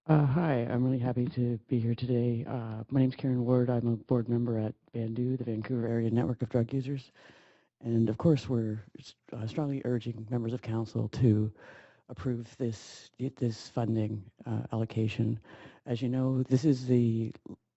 Hi, I'm really happy to be here today. My name's Karen Ward. I'm a board member at VANDU, the Vancouver Area Network of Drug Users. And of course, we're strongly urging members of council to approve this funding allocation. As you know, this is the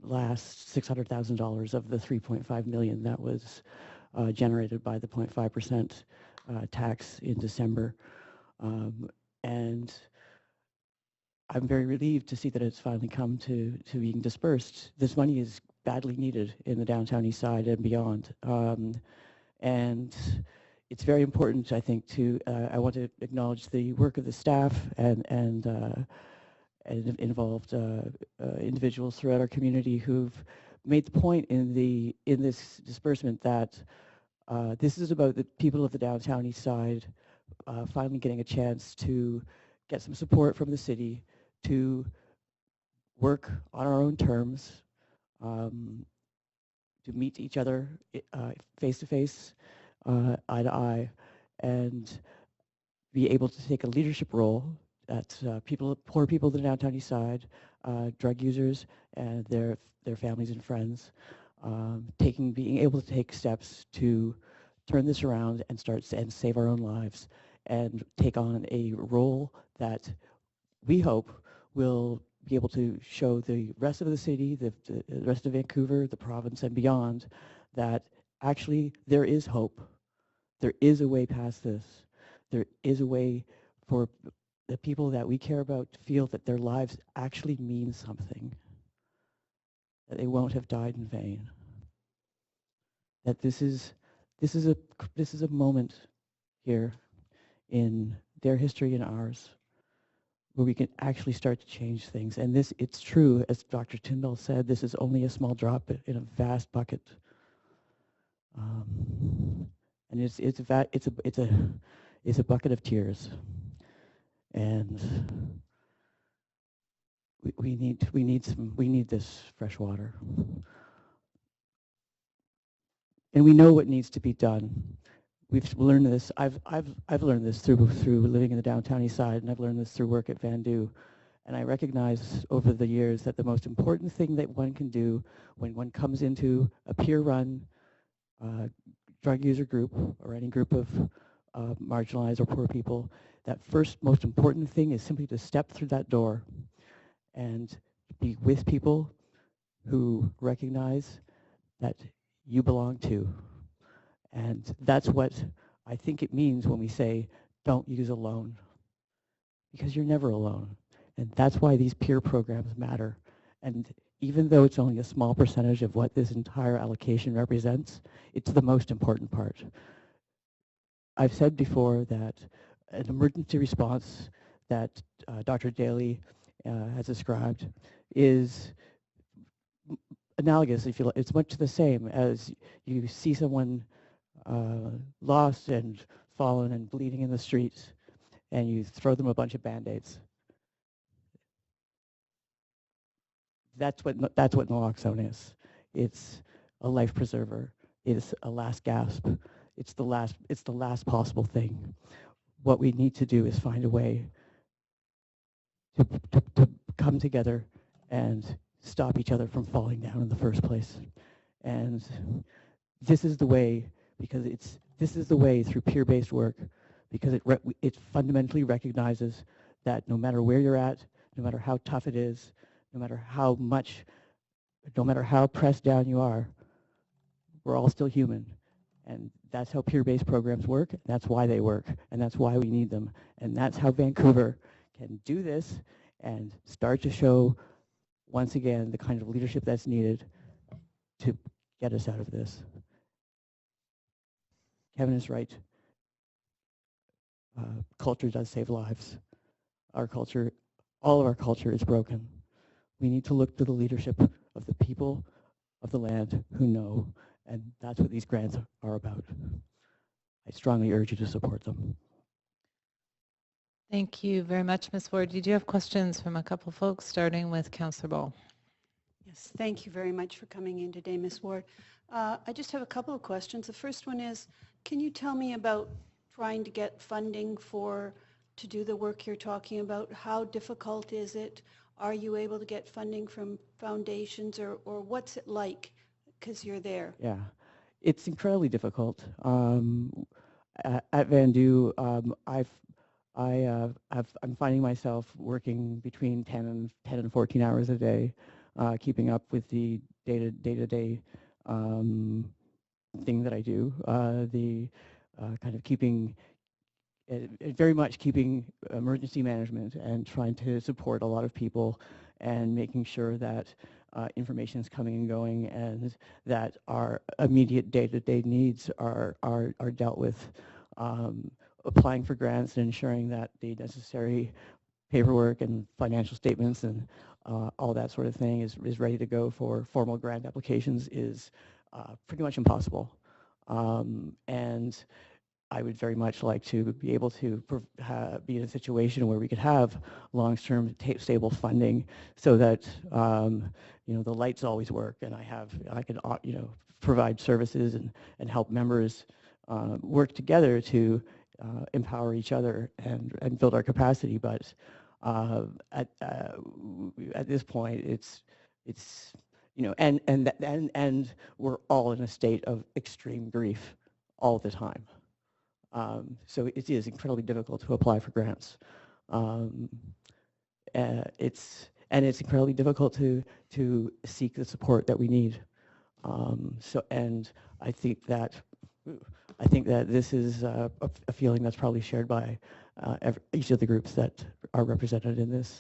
last $600,000 of the $3.5 million that was generated by the 0.5% tax in December. And I'm very relieved to see that it's finally come to being dispersed. This money is badly needed in the Downtown Eastside and beyond. And it's very important, I think, I want to acknowledge the work of the staff and involved individuals throughout our community who've made the point in this disbursement that this is about the people of the Downtown Eastside finally getting a chance to get some support from the city to work on our own terms, to meet each other face to face, eye to eye, and be able to take a leadership role at poor people in the Downtown Eastside, drug users and their families and friends, being able to take steps to turn this around and save our own lives and take on a role that we hope will be able to show the rest of the city, the rest of Vancouver, the province and beyond, that actually there is hope. There is a way past this. There is a way for the people that we care about to feel that their lives actually mean something, that they won't have died in vain. That this is a moment here in their history and ours where we can actually start to change things. And it's true, as Dr. Tyndall said, this is only a small drop in a vast bucket. And it's a bucket of tears. And we need this fresh water. And we know what needs to be done. We've learned this. I've learned this through living in the Downtown Eastside, and I've learned this through work at VANDU. And I recognize over the years that the most important thing that one can do when one comes into a peer-run drug user group or any group of marginalized or poor people, that first most important thing is simply to step through that door and be with people who recognize that you belong to. And that's what I think it means when we say, don't use alone, because you're never alone. And that's why these peer programs matter. And even though it's only a small percentage of what this entire allocation represents, it's the most important part. I've said before that an emergency response that Dr. Daly has described is analogous, if you like. It's much the same as you see someone lost and fallen and bleeding in the streets, and you throw them a bunch of Band-Aids. That's what naloxone is. It's a life preserver. It's a last gasp. It's the last possible thing. What we need to do is find a way to come together and stop each other from falling down in the first place. And this is the way, because this is the way through peer-based work, because it fundamentally recognizes that no matter where you're at, no matter how tough it is, no matter how pressed down you are, we're all still human. And that's how peer-based programs work. That's why they work. And that's why we need them. And that's how Vancouver can do this and start to show, once again, the kind of leadership that's needed to get us out of this. Kevin is right. Culture does save lives. Our culture, all of our culture is broken. We need to look to the leadership of the people of the land who know, and that's what these grants are about. I strongly urge you to support them. Thank you very much, Ms. Ward. Did you have questions from a couple folks, starting with Councillor Ball? Yes, thank you very much for coming in today, Ms. Ward. I just have a couple of questions. The first one is, can you tell me about trying to get funding to do the work you're talking about? How difficult is it? Are you able to get funding from foundations, or what's it like? Because you're there. Yeah, it's incredibly difficult. At VANDU, I'm finding myself working between 10 and 14 hours a day, keeping up with the day-to-day thing that I do. The kind of keeping very much keeping emergency management and trying to support a lot of people and making sure that information is coming and going and that our immediate day-to-day needs are dealt with. Applying for grants and ensuring that the necessary paperwork and financial statements and all that sort of thing is ready to go for formal grant applications is pretty much impossible. And I would very much like to be able to be in a situation where we could have long-term stable funding so that the lights always work and I can provide services and help members work together to empower each other and build our capacity. But at this point, it's and we're all in a state of extreme grief all the time. So it is incredibly difficult to apply for grants. It's incredibly difficult to seek the support that we need. And I think that this is a feeling that's probably shared by each of the groups that are represented in these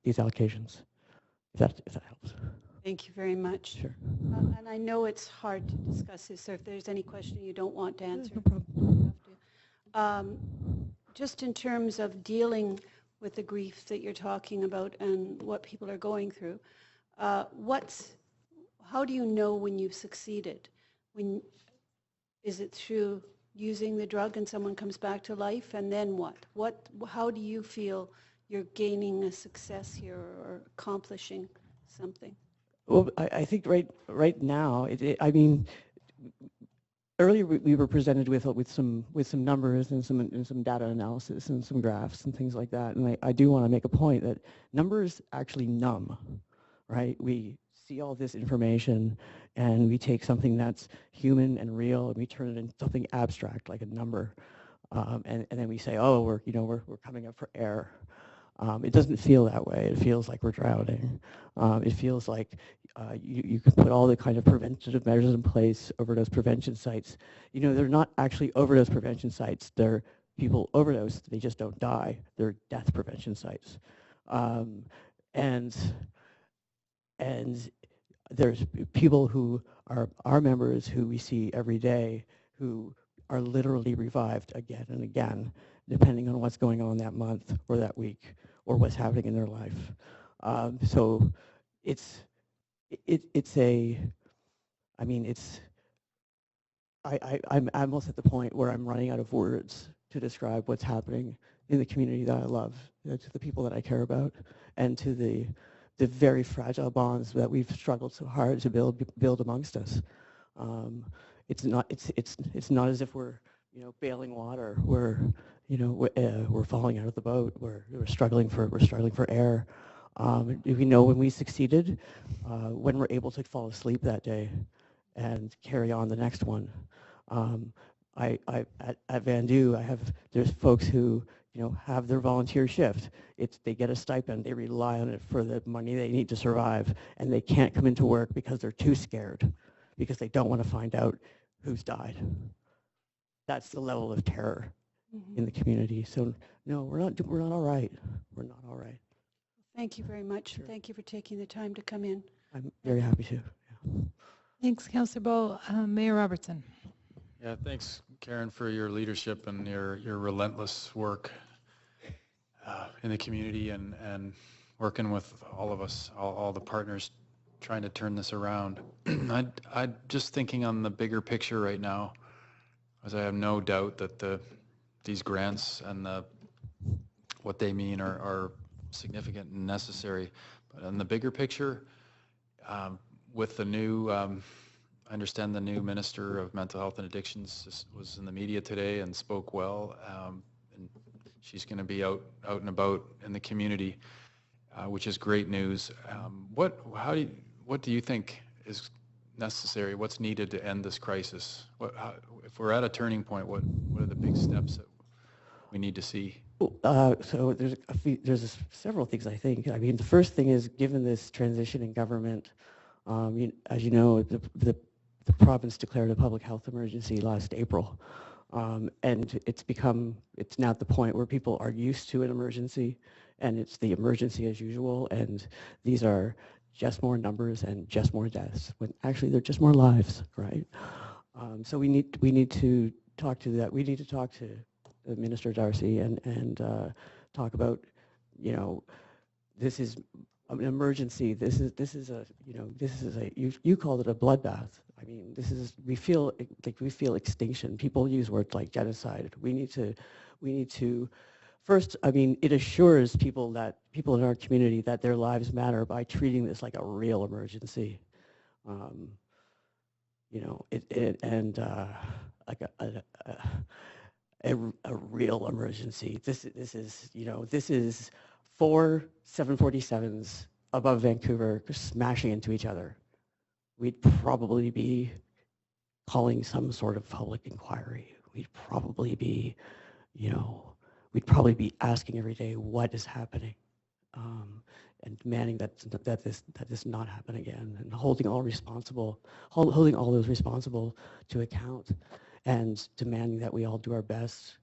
allocations. If that helps. Thank you very much. Sure. And I know it's hard to discuss this, so if there's any question you don't want to answer, No problem. you have to. Just in terms of dealing with the grief that you're talking about and what people are going through, how do you know when you've succeeded? Is it through using the drug and someone comes back to life, and then what? How do you feel you're gaining a success here or accomplishing something? Well, I think right now, I mean, earlier we were presented with some numbers and some data analysis and some graphs and things like that. And I do want to make a point that numbers actually numb, right? We see all this information and we take something that's human and real and we turn it into something abstract like a number, and then we say, oh, we're coming up for air. It doesn't feel that way. It feels like we're drowning. It feels like you can put all the kind of preventative measures in place, overdose prevention sites. They're not actually overdose prevention sites. They're people overdose, they just don't die. They're death prevention sites. And there's people who are our members who we see every day who are literally revived again and again, depending on what's going on that month or that week or what's happening in their life. So I'm almost at the point where I'm running out of words to describe what's happening in the community that I love, to the people that I care about, and to the very fragile bonds that we've struggled so hard to build amongst us. It's not as if we're bailing water. We're falling out of the boat. We're struggling for air. We know when we succeeded, when we're able to fall asleep that day and carry on the next one. At VANDU, there's folks who have their volunteer shift. They get a stipend. They rely on it for the money they need to survive, and they can't come into work because they're too scared, because they don't want to find out who's died. That's the level of terror in the community. So no, we're not all right. We're not all right. Thank you very much. Sure. Thank you for taking the time to come in. I'm very happy to. Yeah. Thanks, Councillor Bowe. Mayor Robertson. Yeah, thanks, Karen, for your leadership and your relentless work in the community and working with all of us, all the partners, trying to turn this around. I'm just thinking on the bigger picture right now, as I have no doubt that these grants and what they mean are significant and necessary. But on the bigger picture, with the new, I understand the new Minister of Mental Health and Addictions was in the media today and spoke well. And she's going to be out and about in the community, which is great news. What do you think is necessary? What's needed to end this crisis? If we're at a turning point, what are the big steps that we need to see? So there's several things, I think. I mean, the first thing is, given this transition in government, as you know, the province declared a public health emergency last April. And it's now at the point where people are used to an emergency, and it's the emergency as usual, and these are just more numbers and just more deaths, when actually they're just more lives, right? So we need to talk to that. We need to talk to Minister Darcy and talk about, this is an emergency. This is a you called it a bloodbath. I mean, we feel extinction. People use words like genocide. We need to first, I mean, it assures people in our community that their lives matter by treating this like a real emergency. Like a real emergency. This is 4 747s above Vancouver smashing into each other. We'd probably be calling some sort of public inquiry. We'd probably be asking every day what is happening, and demanding that this not happen again, and holding all those responsible to account, and demanding that we all do our best.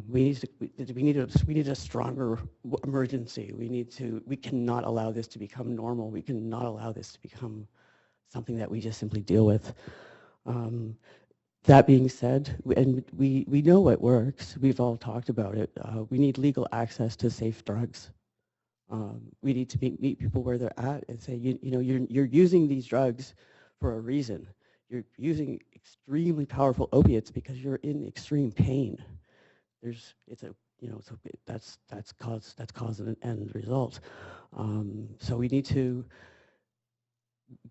We need a stronger emergency. We cannot allow this to become normal. We cannot allow this to become something that we just simply deal with. That being said, we know what works. We've all talked about it. We need legal access to safe drugs. We need to meet people where they're at and say, you're using these drugs for a reason. You're using extremely powerful opiates because you're in extreme pain. That's cause and end result. So we need to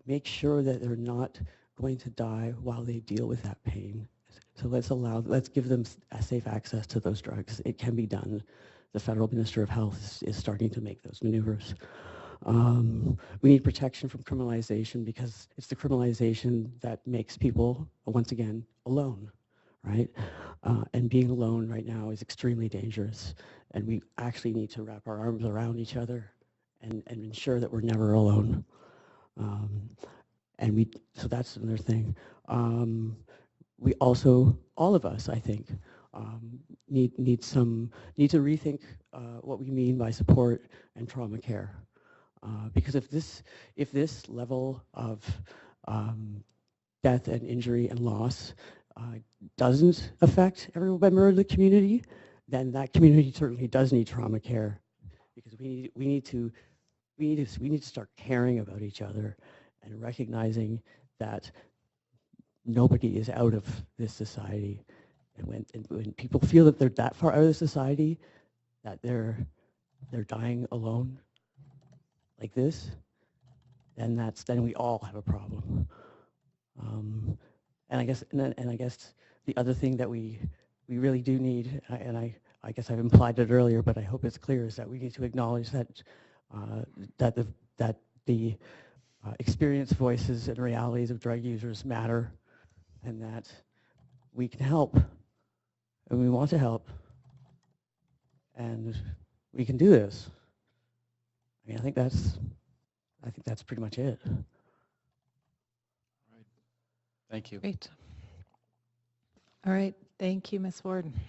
make sure that they're not going to die while they deal with that pain. So let's give them a safe access to those drugs. It can be done. The federal minister of health is starting to make those maneuvers. We need protection from criminalization, because it's the criminalization that makes people, once again, alone, right? And being alone right now is extremely dangerous, and we actually need to wrap our arms around each other and ensure that we're never alone. So that's another thing. We also, all of us, I think, need to rethink what we mean by support and trauma care. Because if this level of death and injury and loss doesn't affect every member of the community, then that community certainly does need trauma care, because we need to start caring about each other and recognizing that nobody is out of this society. And when people feel that they're that far out of the society, that they're dying alone like this, then we all have a problem. And I guess the other thing that we really do need, and I guess I've implied it earlier, but I hope it's clear, is that we need to acknowledge that the experience, voices, and realities of drug users matter, and that we can help, and we want to help, and we can do this. I mean, I think that's pretty much it. Thank you. Great. All right. Thank you, Ms. Warden.